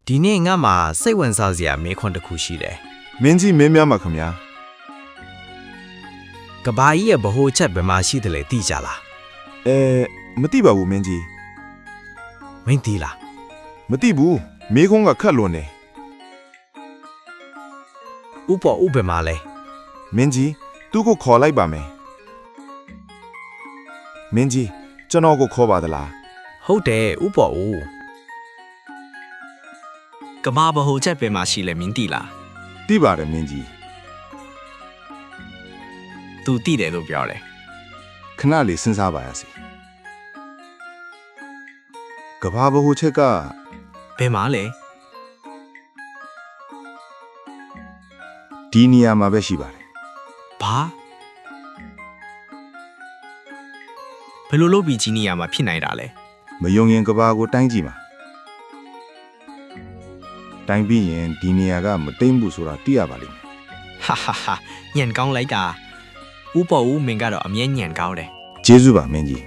ဒီနေ့ငါမှာစိတ်ဝင်စားစရာမေးခွန်းတစ်ခုရှိတယ် မင်းကြီးမင်းများမှာခင်ဗျာ ကဘာကြီးရဲ့ဗဟိုချက်ဘယ်မှာရှိတယ်လဲသိကြလား မသိပါဘူးမင်းကြီး မင်းသိလား မသိဘူးမေးခွန်းကခက်လွန်းတယ် ဥပ္ပေါ်ဥပမာလဲ မင်းကြီးသူ့ကိုခေါ်လိုက်ပါမယ်မင်းကြီးကျွန်တော်ကိုခေါ်ပါသလား ဟုတ်တယ်ဥပ္ပေါ်ဥ ကဘာဘဟိုချက်ပဲမှာရှိလဲမင်းတီလား သိပါတယ်မင်းကြီး သူတီးတယ်လို့ပြောတယ် ခဏလေးစဉ်းစားပါရစေကဘာဘဟိုချက်က ဘယ်မှာလဲ ဒီနေရာမှာပဲရှိပါတယ် ဘာဘယ်လိုလုပ်ပြီးဂျီနီယာမှာဖြစ်နိုင်တာလဲ မယုံရင်ကဘာကိုတိုင်းကြည့်ပါတိုင်းပြီးရင်ဒီနေရာကမတိမ့်ဘူးဆိုတာသိရပါလိမ့်မယ် ဟာဟာဟာညံကောင်းလိုက်တာဥပေါ်ဦးမင်းကတော့အမြဲညံကောင်းတယ် ကျေးဇူးပါမင်းကြီး